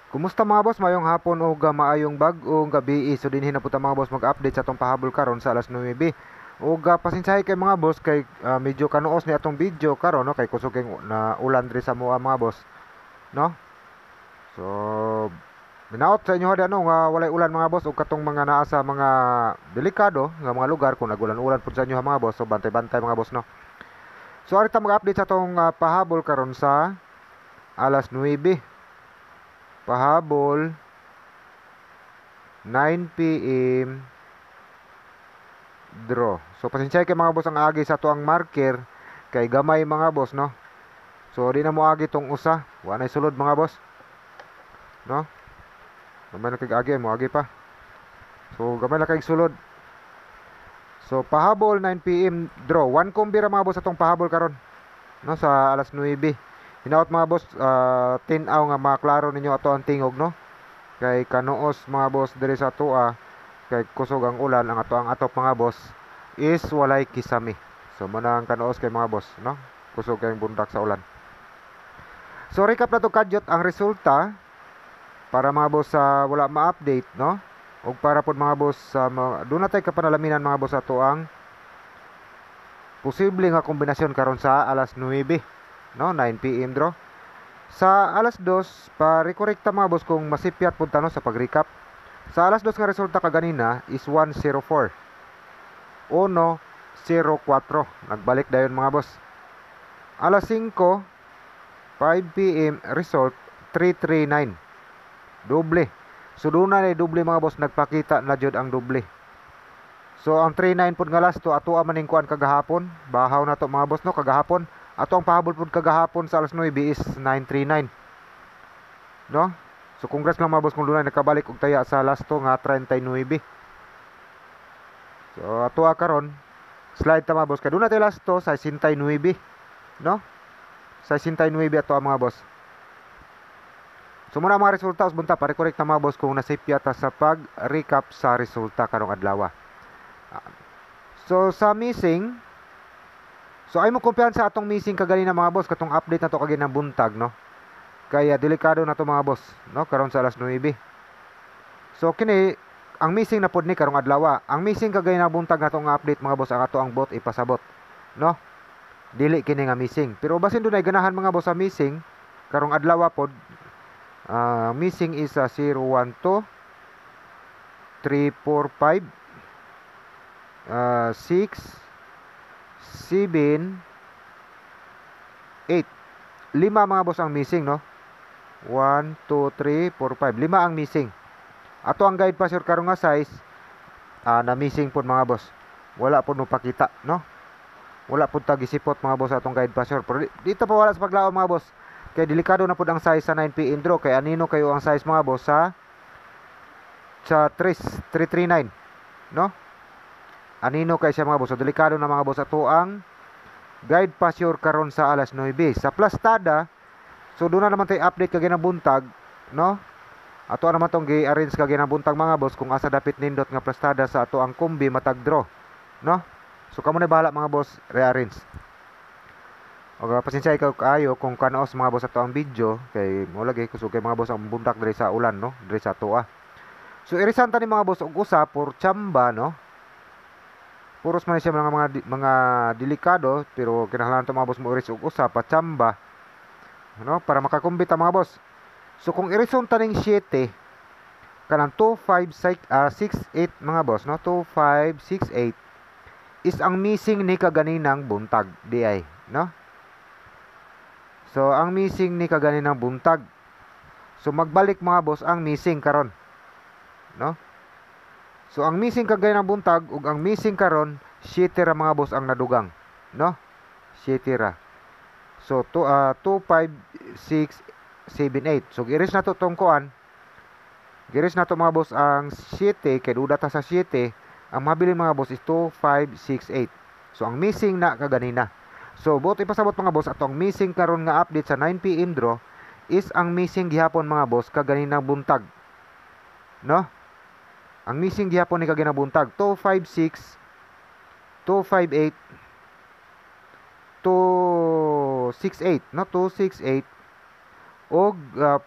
Kumusta mga boss? Mayong hapon o maayong bag-ong gabi. So dinhi na po ta mga boss mag-update sa atong pahabol karon sa alas 9. O pasensyahay kay mga boss kay medyo kanuos ni atong video karon no kay kusog kay na ulan diri sa moa mga boss, no? So minaot sa inyo ano nga walay ulan mga boss ug katong mga naa sa mga delikado nga mga lugar kung nagulan-ulan pud sa inyo ha mga boss. So bantay-bantay mga boss no. So ari ta mag-update sa atong pahabol karon sa alas 9. Pahabol 9 PM draw. So pasensya kay mga boss ang agi sa to ang marker kay gamay mga boss no. So di na mo agi tong usa. Wa nay sulod mga boss. No? Gamay na kay agi mo agi pa. So gamay na kay sulod. So pahabol 9 PM draw. 1 kumbira mga boss atong pahabol karon. No sa alas 9. Hinaot mga boss, tin-aw nga maklaro ninyo ato ang tingog no. Kay kanuos mga boss diri sa atoa kay kusog ang ulan ang ato ang atop mga boss is walay kisame. So manang kanuos kay mga boss no. Kusog kay bundak sa ulan. So recap na to kadyot ang resulta para mga boss sa wala ma-update no. Ug para pod mga boss sa do na tay kapanalaminan mga boss ato ang posible nga kombinasyon karon sa alas 9 no 9 PM draw. Sa alas 2 pa rekorekta mga boss kung masipyat pud ta no sa pag-recap. Sa alas 2 nga resulta kaganina is 104. 104. Nagbalik dayon mga boss. Alas 5 5 PM result 339. Doble. So doon na doble mga boss nagpakita na jud ang doble. So ang 39 pud nga last to ato maning kuan kagahapon. Bahaw na to mga boss no kagahapon. Ato ang pahabol pud kagahapon sa alas 9 is 939. No? So congrats lang mga boss kung dunay nakabalik og taya sa last to nga 39. So ato karon slide ta mga boss kay dunay tay last to sa 69, no? Sa 69 ato mga boss. So muna mga resulta usbunta pare correct na mga boss kung nasipya ta sa pag-recap sa resulta karong adlaw. So sa missing, so ay mo kumpiyansa sa atong missing kaganina mga boss katong update na to kaginang buntag no. Kaya delikado na to mga boss no karon sa alas 9. So kini ang missing na pod ni karong adlaw. Ang missing kaganina buntag na to nga update mga boss ang ato ang bot ipasabot no. Dili kini nga missing. Pero basin dunay ganahan mga boss sa missing karong adlaw pod. Missing is 012 345 6 7 8. Lima mga boss ang missing no. 1 2 3 4 5. Lima ang missing. Ato ang guide pa sure karong nga size na missing pod mga boss. Wala pod mo pakita no. Wala pod ta gisipot mga boss atong guide pa sure. Pero dito pa wala sa paglaom mga boss. Kay delikado na pod ang size sa 9 PM draw kay anino kayo ang size mga boss sa 339 no. Anino kay siya mga boss. So delikado na mga boss ato ang guide pa sure karon sa alas 9 sa plastada. So doon na naman tayo update kagay na buntag no. Ato naman tong gi-arrange kagay na buntag mga boss kung asa dapit nindot nga plastada sa ato ang kumbi matag draw no. So kamo na bahala mga boss rearrange. Og pasensya ikaw kaayo kung kanaos mga boss ato ang video kay mo lagi kusog kay mga boss ang buntak diri sa ulan no diri sa ato. So irisanta ni mga boss og usa por chamba no. Puros man siya mga delikado pero kinahanglan to mga boss mo iris og usa pa chamba no para makakumbita mga boss. So kung irison taning 7 kanang 2568 mga boss no 2568 is ang missing ni kaganinang buntag di ay no. So ang missing ni kaganinang buntag. So magbalik mga boss ang missing karon no. So ang missing kaganinang buntag ug ang missing karon 7 ra mga boss ang nadugang no. 7 ra. So 25678. So giris na to tong kuan. Giris na to mga boss ang 7 kay duda ta sa 7. Ang mabili mga boss is 2568. So ang missing na kaganina. So bot ipasabot mga boss atong missing karon nga update sa 9 PM draw is ang missing gihapon mga boss kaganina buntag. No? Ang missing gihapon ni kaganina buntag 256 258 268 no 268 og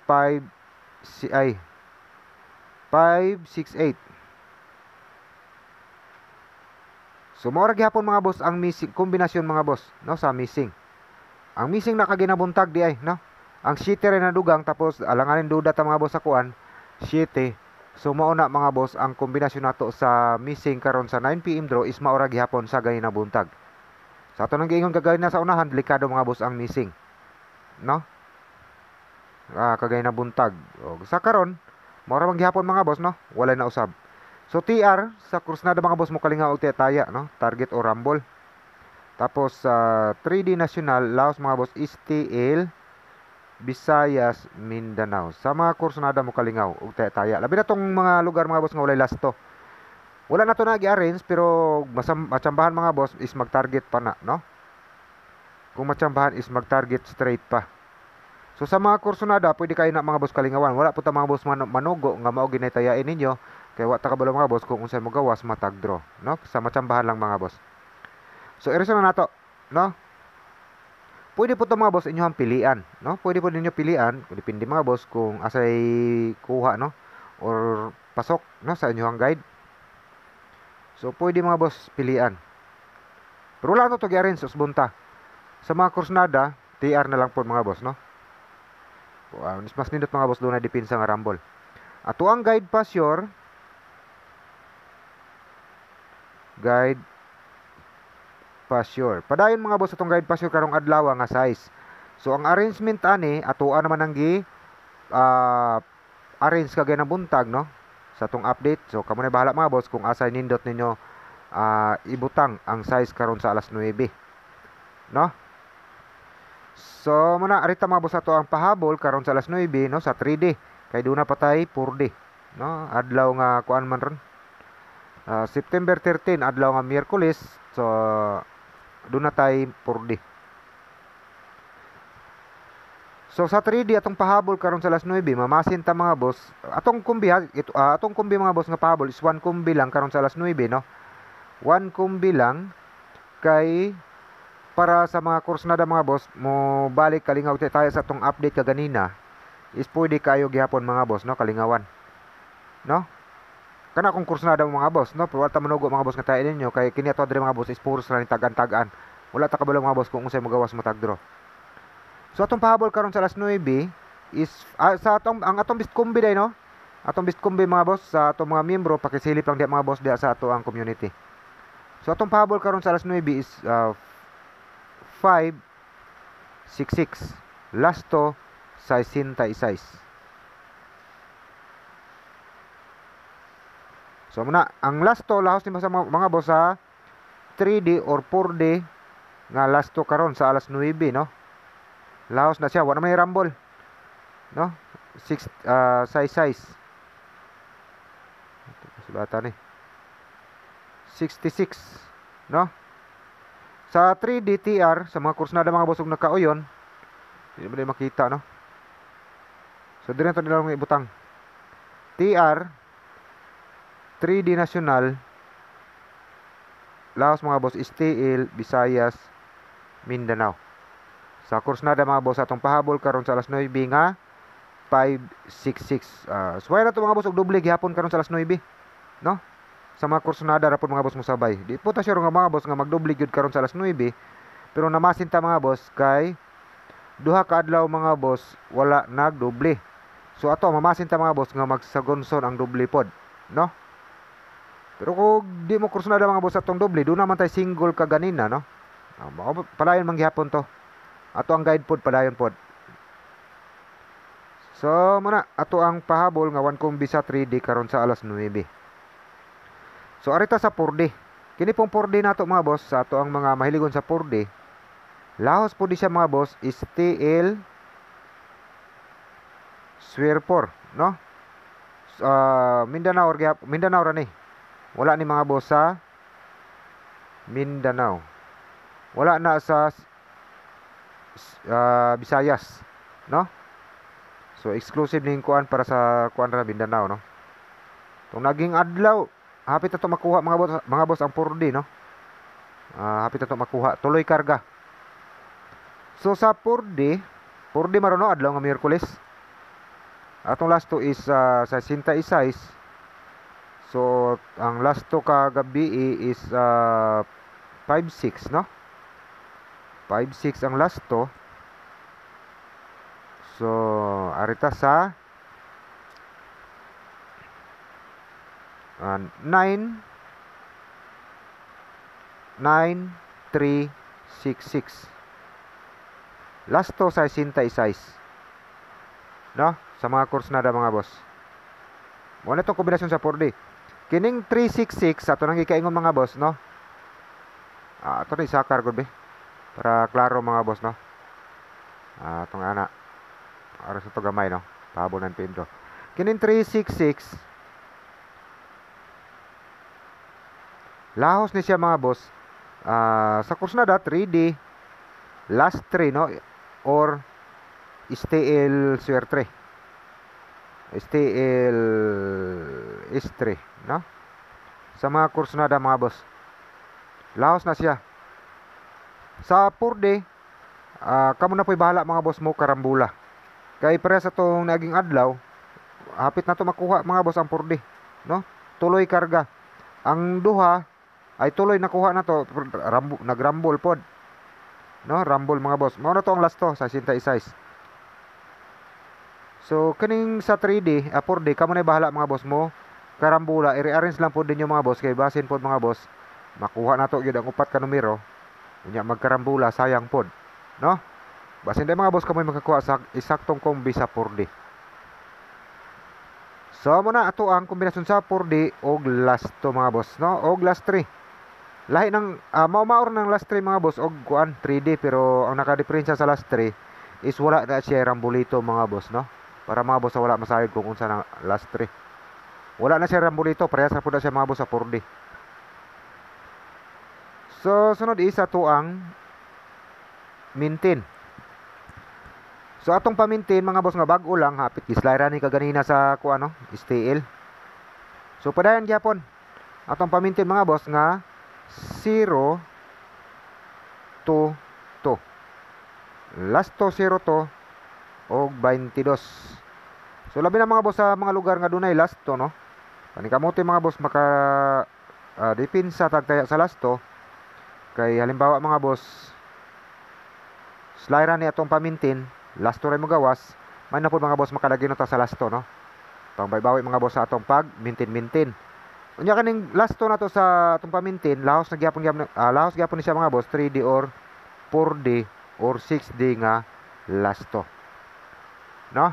5 ay 568. So mao ra gyapon mga boss ang missing kombinasyon mga boss, no, sa missing. Ang missing na kaginabuntag di ay, no. Ang 7 rin na dugang tapos alanganin duda ta mga boss sa kuan, 7. So mao na mga boss ang kombinasyon nato sa missing karon sa 9 PM draw is mao ra gyapon sa ginabuntag. Sa ato nang giingon kagay na sa unahan, delikado mga boss ang missing, no. Kagay na buntag. O, sa karon, mao ra man gyapon mga boss, no. Walay na usab. So TR sa Krusnada mga boss mo kalingaw og taya, no? Target o rumble. Tapos sa 3D National Laos mga boss is TL Visayas, Mindanao. Sa mga Krusnada mo kalingaw og taya. Labi na tong mga lugar mga boss nga walay lasto. Wala na to na gi-arrange pero matsambahan mga boss is mag-target pa na, no? Kung matsambahan is mag-target straight pa. So sa mga Krusnada pwede kayo na mga boss kalingawan. Wala po ta mga boss manugo nga mao ginatayain ninyo. Kaya wa ta kabalo mga boss kung unsay mo gawas matag draw, no? Sa matsambahan lang mga boss. So i-reason na nato, no? Pwede po to mga boss inyo ang pilian, no? Pwede po ninyo pilian, depende mga boss kung asay kuha, no? Or pasok, no, sa inyo ang guide. So pwede mga boss pilian. Pero wala to gi-arrange sa bunta. Sa mga Krusnada, TR na lang po mga boss, no? Mas nindot mga boss doon na depensa nga rumble. Ato ang guide pa sure. Guide pasture. Padayon mga boss atong guide pasture karong adlaw nga size. So ang arrangement ani atoa naman ang arrange kagay na buntag, no, sa atong update. So kamo na bahala mga boss kung asa nindot ninyo ibutang ang size karon sa alas 9, no. So muna arita mga boss ato ang pahabol karon sa alas 9, no, sa 3D kay doon na patay 4D, no, adlaw nga kuan man ron. September 13 adlaw nga Miyerkules. So doon na tay 4D. So sa 3D atong pahabol karon sa alas 9 mamasin ta mga boss. Atong kumbi atong kumbi mga boss nga pahabol is 1 kumbi lang karon sa alas 9, no. 1 kumbi lang kay para sa mga Krusnada mga boss mo balik kalingaw tayo sa atong update kaganina is pwede kayo gihapon mga boss, no, kalingawan, no. Kana kung Krusnada mo mga boss, no, pero wala ta manugo mga boss nga tayo ninyo kay kini ato diri mga boss is puros ra ni tagan-tagaan. Wala ta kabalo mga boss kung unsay mo gawas mo tagdro. So atong pahabol karon sa alas 9 is sa atong ang atong best combi day, no. Atong best combi mga boss sa atong mga miyembro pakisilip lang di mga boss diha sa ato ang community. So atong pahabol karon sa alas 9 is 566. Lasto 66. So muna, ang last to lahos ni sa mga boss sa 3D or 4D nga last to karon sa alas 9, no. Lahos na siya, wala may rumble, no. 6 size. Sulatan ni 66, no. Sa 3D TR sa mga Krusnada mga boss ug nakauyon, hindi mo makita, no. So dire to nila ibutang. TR 3D National Laos mga boss is TL Visayas, Mindanao. Sa Krusnada mga boss atong pahabol karon sa alas 9 nga 566. So wala to mga boss og doble gihapon karon sa alas 9, no. Sa mga Krusnada ra pud mga boss mo sabay. Di po ta sure nga mga boss nga magdoble gyud karon sa alas 9, pero namasin ta mga boss kay duha ka adlaw mga boss wala nagdoble. So ato mamasin ta mga boss nga magsagonson ang doble pod, no. Pero kung di mo Krusnada mga boss atong doble, doon naman tayo single kaganina, no. Padayon man gihapon to. Ato ang guide pod padayon pod. So muna ato ang pahabol nga 1 kumbi sa 3D karon sa alas 9. So arita sa 4D. Kini pong 4D nato mga boss sa ato ang mga mahiligon sa 4D. Lahos po di siya mga boss is TL Swearpor, no. Mindanao ra ni. Wala ni mga boss sa Mindanao. Wala na sa Visayas, no. So exclusive ning kuan para sa kuan ra Mindanao, no. Tung naging adlaw, hapit na to makuha mga boss ang 4D, no. Hapit na to makuha, tuloy karga. So sa 4D marono adlaw nga Miyerkules. Atong last to is sa Sinta Isais. So ang last to kagabi is 5-6, no? 5-6 ang last to. So arita sa 9-3-6-6. Last to sa Sinta Isais, no? Sa mga Kursnada mga boss. Mo na itong kombinasyon sa 4D. Kining 366 ato nang gikaingon mga boss, no? Ato ni sakar gud be. Para klaro mga boss, no? Atong ana. Aras ito gamay, no? Pahabonan pinto. Kining 366 lahos ni siya mga boss. Sa Kursnada 3D last 3, no? Or STL Suerte. STL S3, no? Sa mga Kursnada mga boss. Lahos na siya. Sa 4D, kamo na po'y bahala mga boss mo karambula. Kay para sa tong naging adlaw, hapit na to makuha mga boss ang 4D, no? Tuloy karga. Ang duha ay tuloy nakuha na to, nagrambol pod. No, rumble mga boss. Mao na to ang last to sa Sinta Isais. So kaning sa 3D, 4D kamo na bahala mga boss mo. Karambula, i-rearrange lang po din yung mga boss kay basin pod mga boss. Makuha na to gyud ang upat ka numero. Unya magkarambula sayang pod, no? Basin day mga boss kamo makakuha sa isaktong kombi sa 4D. So mo na ato ang kombinasyon sa 4D og last to mga boss, no? Og last 3. Lahi ng mao-maor ng last 3 mga boss og kuan 3D, pero ang naka-diferensya sa last 3 is wala na siya rambulito mga boss, no? Para mga boss wala masayod kung unsa ng last 3. Wala na siya rambulito, parehas na pud siya mga boss sa 4D. So sunod is ato ang maintain. So atong pa-maintain mga boss nga bag-o lang, hapit gislira ni kaganina sa kuan, no? STL. So padayon gyapon atong pa-maintain mga boss nga 0 to 2. Last to 0 to og 22. So labi na mga boss sa mga lugar nga dunay last to, no? Panikamote mga boss maka depensa tagtaya sa last to. Kay halimbawa mga boss, slira ni atong pamintin, last to ray mo gawas, may na po mga boss makadagino ta sa last to, no? Pangbaybawi mga boss sa atong pag maintain. Unya kaning last to na to sa atong pamintin, lahos na gyapon ni siya mga boss 3D or 4D or 6D nga last to, no?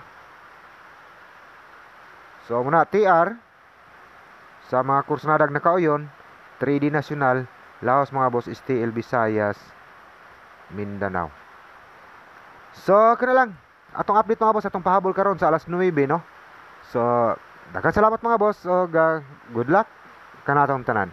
So muna TR sa mga Kursnadag na kauyon, 3D nasyonal, lahos mga boss STL Visayas, Mindanao. So kana lang atong update mga boss atong pahabol karon sa alas 9, no? So daghang salamat mga boss og good luck kanatong tanan.